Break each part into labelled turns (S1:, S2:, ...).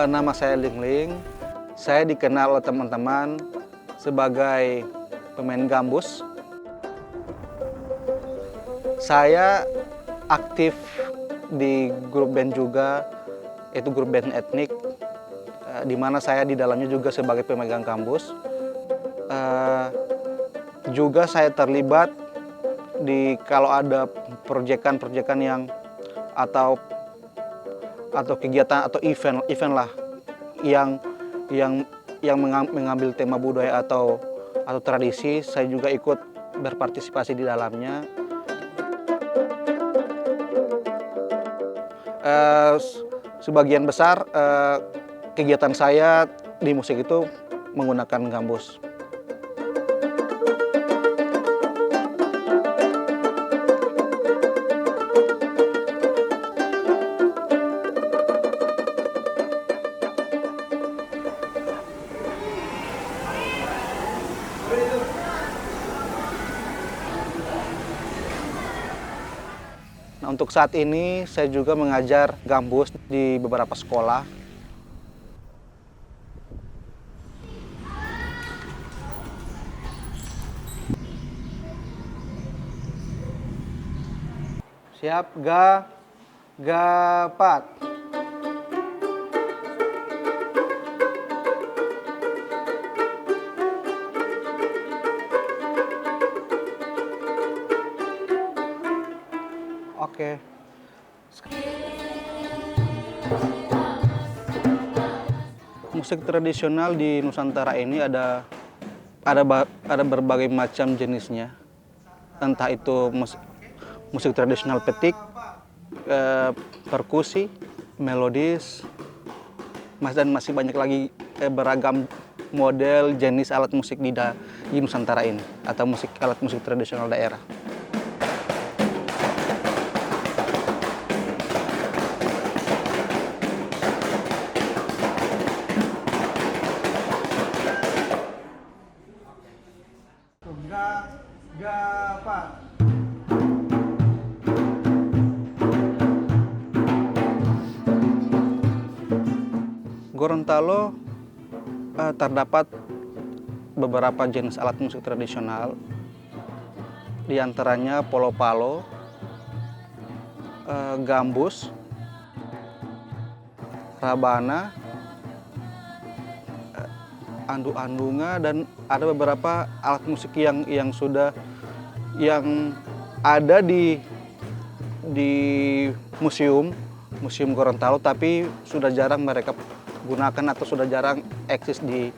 S1: Nama saya Ling Ling. Saya dikenal oleh teman-teman sebagai pemain gambus. Saya aktif di grup band juga, yaitu grup band etnik, di mana saya di dalamnya juga sebagai pemegang gambus. Juga saya terlibat di kalau ada proyekan-proyekan yang atau kegiatan atau event lah yang mengambil tema budaya atau tradisi, saya juga ikut berpartisipasi di dalamnya. Sebagian besar kegiatan saya di musik itu menggunakan gambus. Nah, untuk saat ini saya juga mengajar gambus di beberapa sekolah. Siap, pat. Oke. Musik tradisional di Nusantara ini ada berbagai macam jenisnya. Entah itu musik tradisional petik, perkusi, melodis, dan masih banyak lagi beragam model jenis alat musik di Nusantara ini atau alat musik tradisional daerah. Pak. Gorontalo terdapat beberapa jenis alat musik tradisional, di antaranya polo-palo, gambus, rabana, andu-andunga, dan ada beberapa alat musik yang ada di museum Gorontalo, tapi sudah jarang mereka gunakan atau sudah jarang eksis di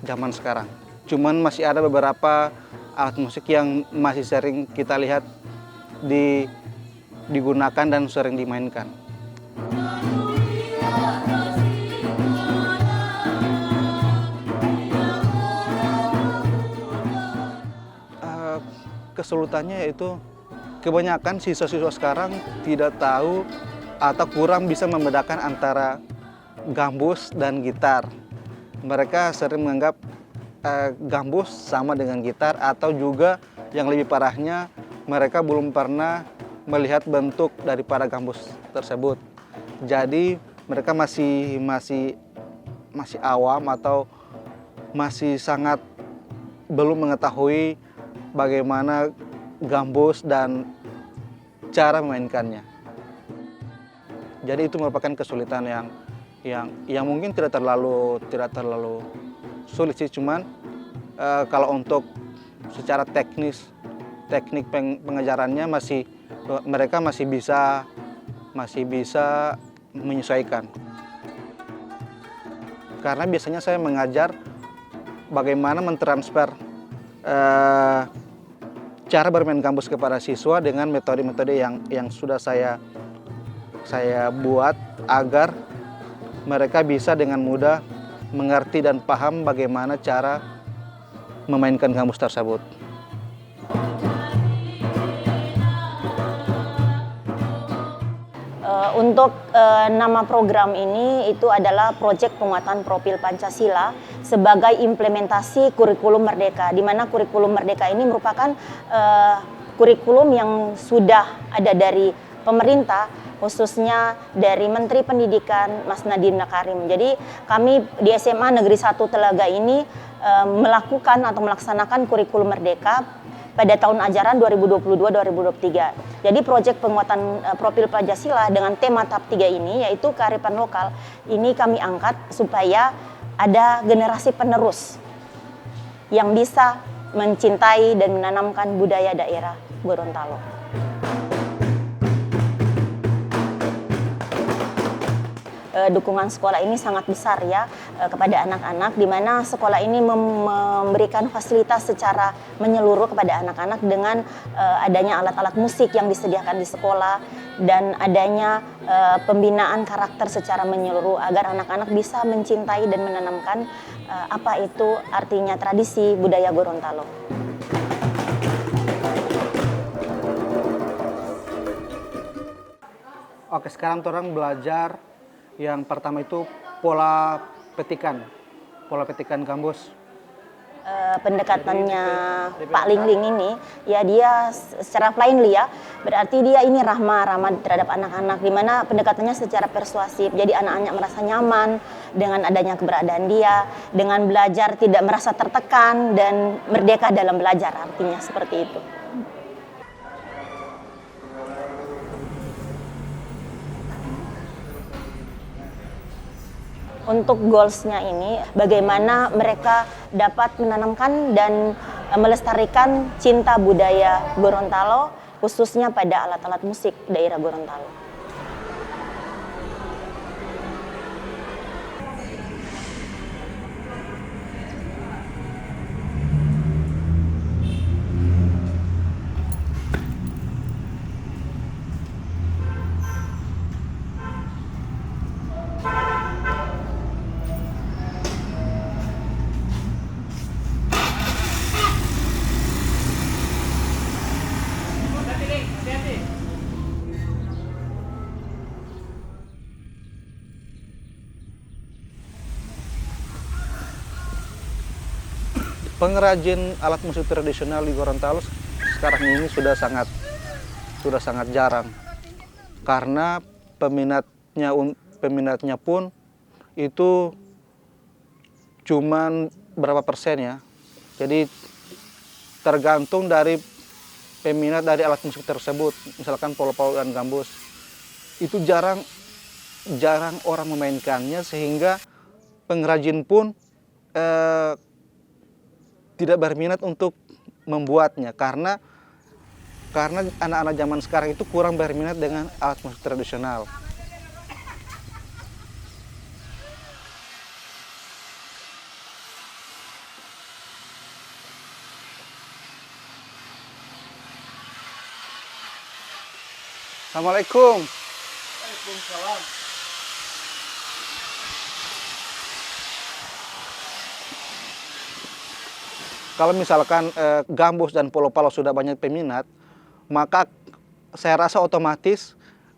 S1: zaman sekarang. Cuman masih ada beberapa alat musik yang masih sering kita lihat digunakan dan sering dimainkan. Kesulitannya yaitu kebanyakan siswa-siswa sekarang tidak tahu atau kurang bisa membedakan antara gambus dan gitar. Mereka sering menganggap gambus sama dengan gitar, atau juga yang lebih parahnya mereka belum pernah melihat bentuk daripada gambus tersebut. Jadi mereka masih awam atau masih sangat belum mengetahui bagaimana gambus dan cara memainkannya. Jadi itu merupakan kesulitan yang mungkin tidak terlalu sulit sih, cuman kalau untuk secara teknik pengajarannya mereka masih bisa menyesuaikan. Karena biasanya saya mengajar bagaimana mentransfer cara bermain gambus kepada siswa dengan metode-metode yang sudah saya buat agar mereka bisa dengan mudah mengerti dan paham bagaimana cara memainkan gambus tersebut.
S2: Untuk nama program ini itu adalah Proyek Penguatan Profil Pancasila sebagai implementasi kurikulum Merdeka, di mana kurikulum Merdeka ini merupakan kurikulum yang sudah ada dari pemerintah khususnya dari Menteri Pendidikan Mas Nadiem Makarim. Jadi kami di SMA Negeri 1 Telaga ini melakukan atau melaksanakan kurikulum merdeka pada tahun ajaran 2022-2023. Jadi proyek penguatan profil Pancasila dengan tema tahap 3 ini yaitu kearifan lokal ini kami angkat supaya ada generasi penerus yang bisa mencintai dan menanamkan budaya daerah Gorontalo. Dukungan sekolah ini sangat besar ya kepada anak-anak, di mana sekolah ini memberikan fasilitas secara menyeluruh kepada anak-anak dengan adanya alat-alat musik yang disediakan di sekolah dan adanya pembinaan karakter secara menyeluruh agar anak-anak bisa mencintai dan menanamkan apa itu artinya tradisi budaya Gorontalo.
S1: Oke, sekarang orang belajar yang pertama itu pola petikan gambus.
S2: Pendekatannya Pak Lingling ini ya dia secara plainly ya, berarti dia ini ramah terhadap anak-anak, di mana pendekatannya secara persuasif, jadi anak-anak merasa nyaman dengan adanya keberadaan dia, dengan belajar tidak merasa tertekan dan merdeka dalam belajar, artinya seperti itu. Untuk goals-nya ini, bagaimana mereka dapat menanamkan dan melestarikan cinta budaya Gorontalo, khususnya pada alat-alat musik daerah Gorontalo.
S1: Pengrajin alat musik tradisional di Gorontalo sekarang ini sudah sangat jarang karena peminatnya pun itu cuman berapa persen ya. Jadi tergantung dari peminat dari alat musik tersebut, misalkan polo-polo dan gambus itu jarang orang memainkannya, sehingga pengrajin pun tidak berminat untuk membuatnya karena anak-anak zaman sekarang itu kurang berminat dengan alat musik tradisional. Assalamualaikum.
S3: Waalaikumsalam.
S1: Kalau misalkan gambus dan polo-polo sudah banyak peminat, maka saya rasa otomatis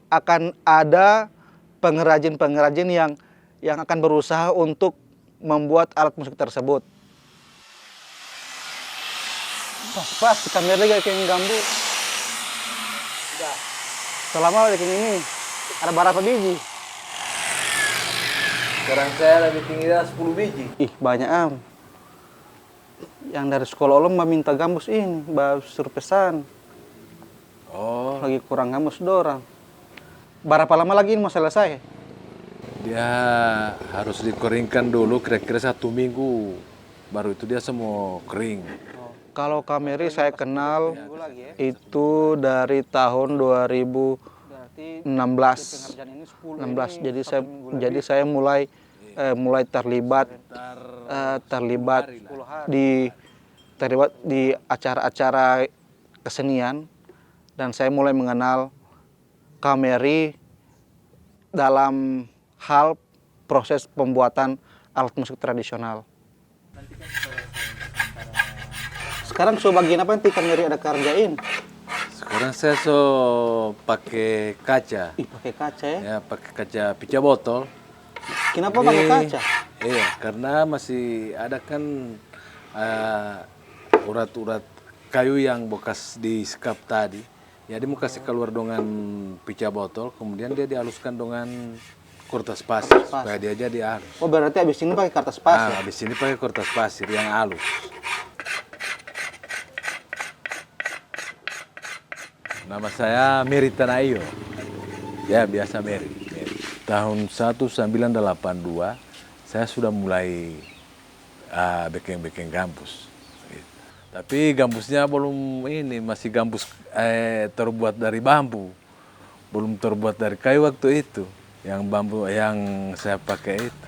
S1: akan ada pengrajin-pengrajin yang akan berusaha untuk membuat alat musik tersebut. Pas kita lihat kayak gambus.
S3: Sudah.
S1: Selama kayak ini ada berapa biji?
S3: Sekarang saya lebih tinggi 10 biji.
S1: Ih, banyak am. Yang dari sekolah ulum minta gambus ini, suruh pesan.
S3: Oh,
S1: Lagi kurang gambus dorang. Berapa lama lagi ini mau selesai?
S3: dia harus dikeringkan dulu kira-kira 1 minggu. Baru itu dia semua kering.
S1: Kalau Kameri saya kenal itu dari tahun 2016. Jadi saya mulai terlibat di acara-acara kesenian, dan saya mulai mengenal Kameri dalam hal proses pembuatan alat musik tradisional. Sekarang bagian apa nanti Kameri ada kerjain?
S3: Sekarang saya pakai kaca.
S1: Ih, pakai kaca ya?
S3: Ya, pakai kaca pica botol.
S1: Kenapa pakai kaca?
S3: Iya, karena masih ada kan urat-urat kayu yang bekas disekap tadi. Jadi mau kasih keluar dengan pica botol, kemudian dia dihaluskan dengan kertas pasir supaya dia jadi halus.
S1: Oh, berarti abis ini pakai kertas pasir.
S3: Habis ini pakai kertas pasir yang halus. Nama saya Meri Tanayo. Ya, biasa Meri. Tahun 1982 saya sudah mulai bikin gambus. Tapi gambusnya belum ini, masih gambus terbuat dari bambu. Belum terbuat dari kayu waktu itu. Yang bambu yang saya pakai itu.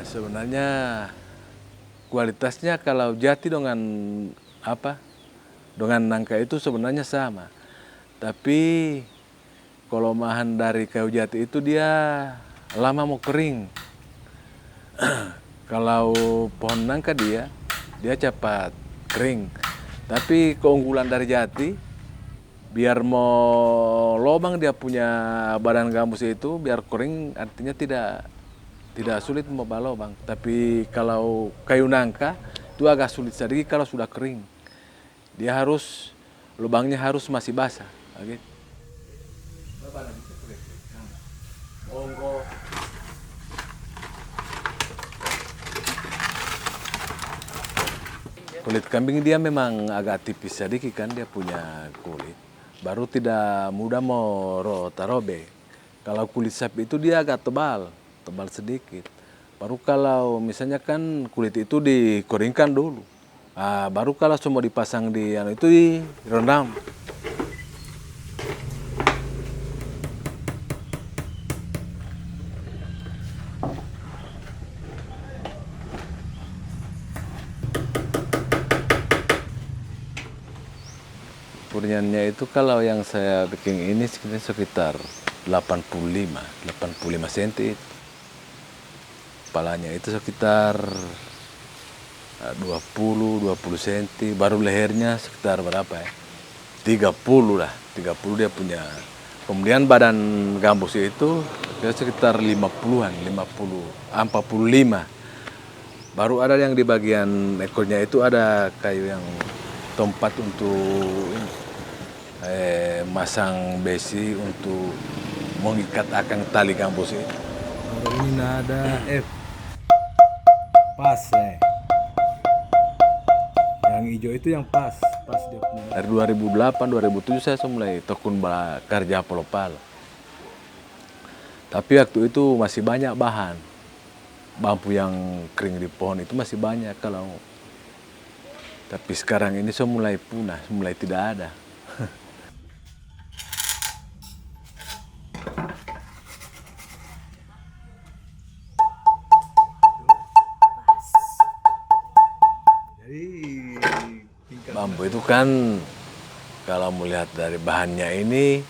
S3: Sebenarnya kualitasnya kalau jati dengan dengan nangka itu sebenarnya sama. Tapi kelemahan dari kayu jati itu dia lama mau kering. Kalau pohon nangka dia cepat kering. Tapi keunggulan dari jati, biar mau lobang dia punya badan gambus itu biar kering, artinya tidak sulit membawa lubang. Tapi kalau kayu nangka itu agak sulit sedikit kalau sudah kering. Dia harus, lubangnya harus masih basah. Gitu. Kulit kambing dia memang agak tipis sedikit kan, dia punya kulit. Baru tidak mudah mau robek. Kalau kulit sapi itu dia agak tebal sedikit. Baru kalau misalnya kan kulit itu dikeringkan dulu. Baru kalau semua dipasang di itu direndam. Purnyannya itu kalau yang saya bikin ini sekitar 85 cm. Kepalanya itu sekitar 20 cm, baru lehernya sekitar berapa ya? 30 lah, 30 dia punya. Kemudian badan gambus itu dia sekitar 50-an, 45. Baru ada yang di bagian ekornya itu ada kayu yang tempat untuk masang besi untuk mengikat akang tali gambus itu. Baru ini nada F. Pas yang hijau itu yang pas dia punya. Dari 2008 2007 saya mulai tekun kerja palo-palo. Tapi waktu itu masih banyak bahan. Bambu yang kering di pohon itu masih banyak kalau. Tapi sekarang ini saya mulai punah, mulai tidak ada. Bambu itu kan kalau melihat dari bahannya ini,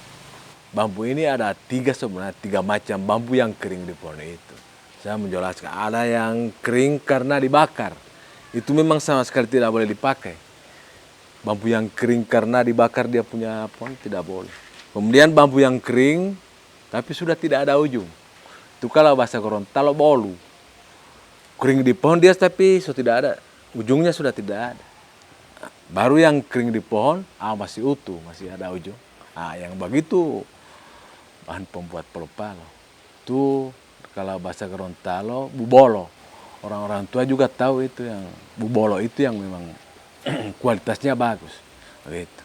S3: bambu ini ada sebenarnya tiga macam bambu yang kering di pohon itu. Saya menjelaskan, ada yang kering karena dibakar. Itu memang sama sekali tidak boleh dipakai. Bambu yang kering karena dibakar dia punya pohon tidak boleh. Kemudian bambu yang kering tapi sudah tidak ada ujung. Itu kalau bahasa Gorontalo bolu. Kering di pohon dia tapi sudah tidak ada. Ujungnya sudah tidak ada. Baru yang kering di pohon, masih utuh, masih ada ujung. Yang begitu bahan pembuat palo-palo. Itu kalau bahasa Gorontalo, bubolo. Orang-orang tua juga tahu itu yang bubolo itu yang memang kualitasnya bagus. Begitu.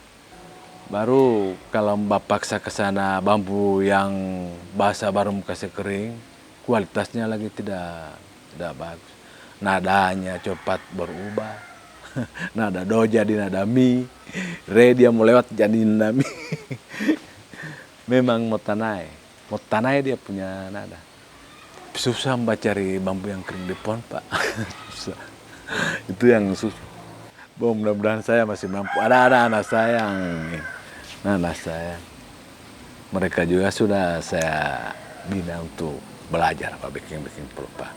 S3: Baru kalau Mbak paksa ke sana bambu yang basah baru kasih kering, kualitasnya lagi tidak bagus. Nadanya cepat berubah. Nada do jadi nada mi, re dia mau lewat jadi nada mi. Memang motanai dia punya nada. Susah Mbak cari bambu yang kering di pohon Pak. Susah. Itu yang susah. Mudah-mudahan saya masih mampu. Ada anak saya mereka juga sudah saya bina untuk belajar Pak bikin pelupa.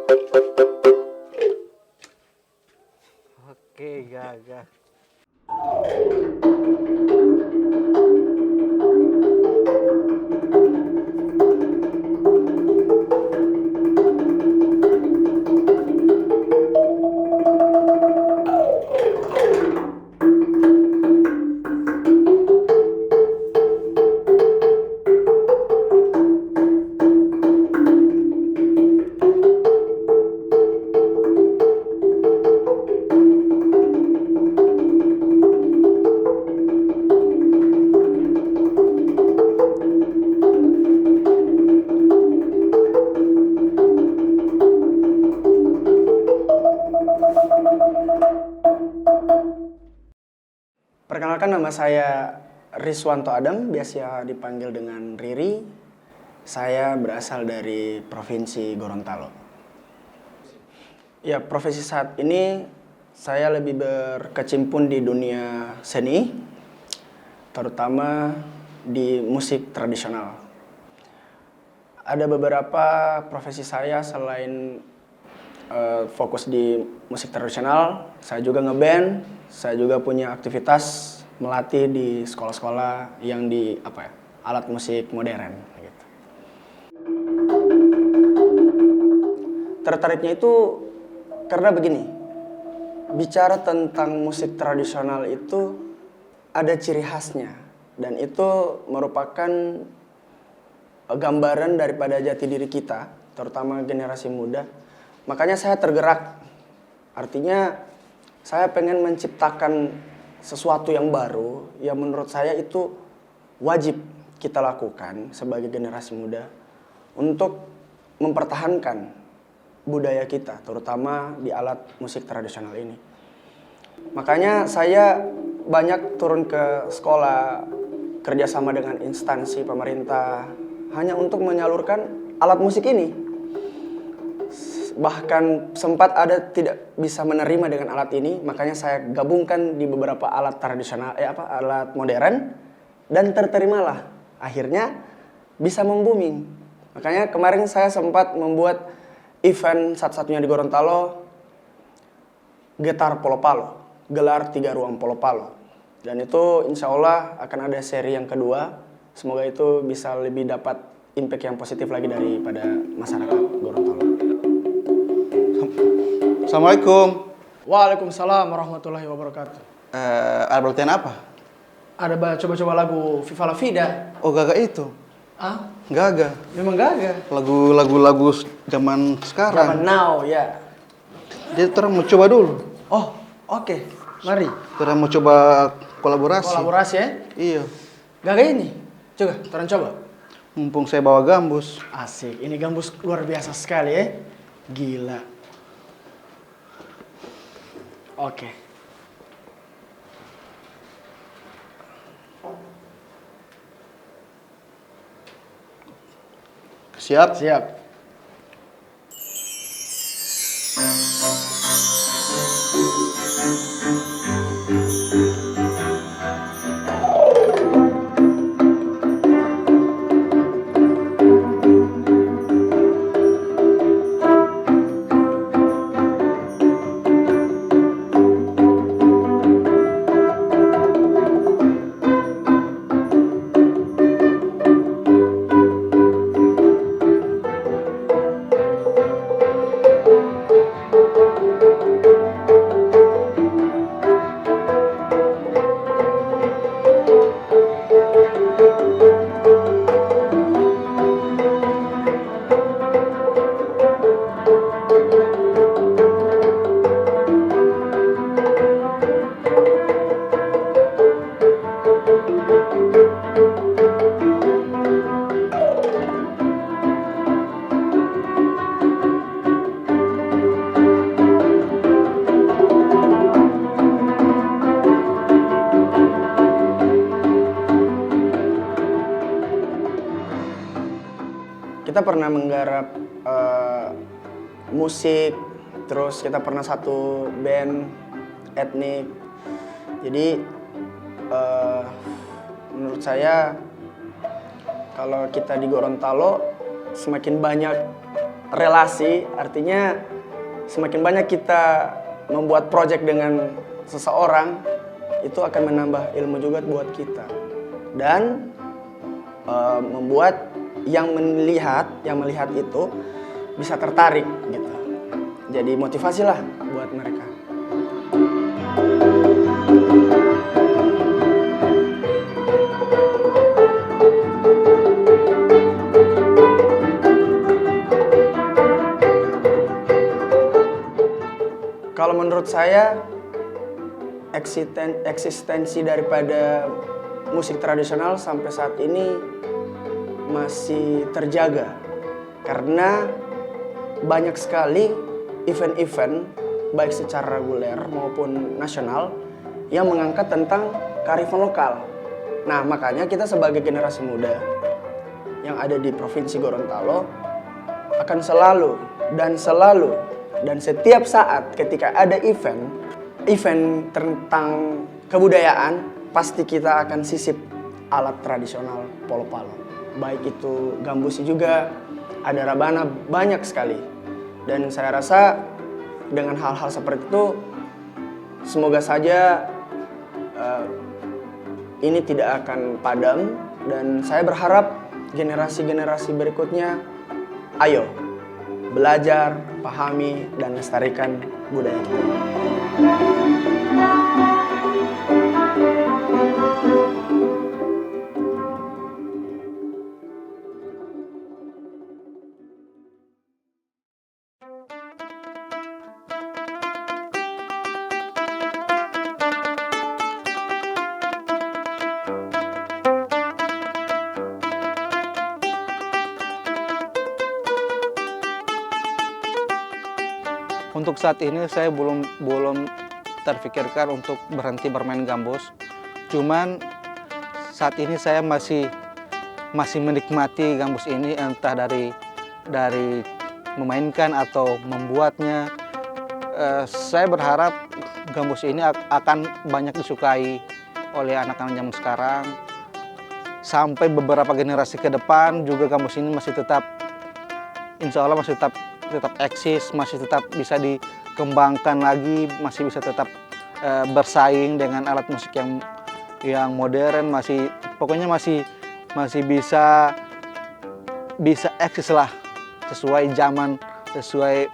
S1: Oke, gagah.
S4: Perkenalkan, nama saya Riswanto Adam, biasa dipanggil dengan Riri. Saya berasal dari Provinsi Gorontalo. Ya, profesi saat ini saya lebih berkecimpung di dunia seni, terutama di musik tradisional. Ada beberapa profesi saya selain fokus di musik tradisional, saya juga ngeband, saya juga punya aktivitas melatih di sekolah-sekolah yang di alat musik modern. Gitu. Tertariknya itu karena begini, bicara tentang musik tradisional itu ada ciri khasnya, dan itu merupakan gambaran daripada jati diri kita, terutama generasi muda. Makanya saya tergerak, artinya saya pengen menciptakan sesuatu yang baru yang menurut saya itu wajib kita lakukan sebagai generasi muda untuk mempertahankan budaya kita, terutama di alat musik tradisional ini. Makanya saya banyak turun ke sekolah, kerjasama dengan instansi pemerintah, hanya untuk menyalurkan alat musik ini. Bahkan sempat ada tidak bisa menerima dengan alat ini, makanya saya gabungkan di beberapa alat tradisional, alat modern, dan terterimalah. Akhirnya bisa membooming. Makanya kemarin saya sempat membuat event satu-satunya di Gorontalo, Getar Polo Palo, gelar 3 ruang Polo Palo. Dan itu insya Allah akan ada seri yang kedua. Semoga itu bisa lebih dapat impact yang positif lagi daripada masyarakat Gorontalo.
S1: Assalamualaikum.
S4: Waalaikumsalam warahmatullahi wabarakatuh.
S1: Ada latihan apa?
S4: Ada coba-coba lagu Viva La Vida.
S1: Oh, gagah itu.
S4: Ah,
S1: Gagah.
S4: memang gagah.
S1: Lagu zaman sekarang.
S4: Zaman now, ya.
S1: Jadi kita mau coba dulu.
S4: Oh, oke. Mari.
S1: Kita mau coba kolaborasi.
S4: Kolaborasi ya.
S1: Iya.
S4: Gagah ini. Coba, turun coba.
S1: Mumpung saya bawa gambus.
S4: Asik. Ini gambus luar biasa sekali ya. Gila. Oke.
S1: Siap?
S4: Siap. Kita pernah menggarap musik, terus kita pernah satu band etnik. Jadi menurut saya kalau kita di Gorontalo semakin banyak relasi, artinya semakin banyak kita membuat project dengan seseorang, itu akan menambah ilmu juga buat kita. Dan membuat yang melihat itu bisa tertarik gitu. Jadi motivasi lah buat mereka. Kalau menurut saya eksistensi daripada musik tradisional sampai saat ini masih terjaga karena banyak sekali event-event baik secara reguler maupun nasional yang mengangkat tentang kearifan lokal. Nah, makanya kita sebagai generasi muda yang ada di Provinsi Gorontalo akan selalu dan setiap saat ketika ada event tentang kebudayaan, pasti kita akan sisip alat tradisional Polo-Palo. Baik itu gambusi juga, ada rabana, banyak sekali. Dan saya rasa dengan hal-hal seperti itu, semoga saja ini tidak akan padam. Dan saya berharap generasi-generasi berikutnya, ayo belajar, pahami, dan lestarikan budaya kita.
S1: Untuk saat ini saya belum terfikirkan untuk berhenti bermain gambus. Cuman saat ini saya masih menikmati gambus ini, entah dari memainkan atau membuatnya. Saya berharap gambus ini akan banyak disukai oleh anak-anak zaman sekarang. Sampai beberapa generasi ke depan juga gambus ini masih tetap, insya Allah masih tetap eksis, masih tetap bisa dikembangkan lagi, masih bisa tetap bersaing dengan alat musik yang modern, pokoknya masih bisa eksis lah, sesuai zaman, sesuai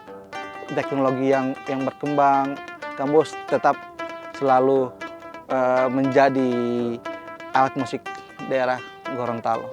S1: teknologi yang berkembang. Gambus tetap selalu menjadi alat musik daerah Gorontalo.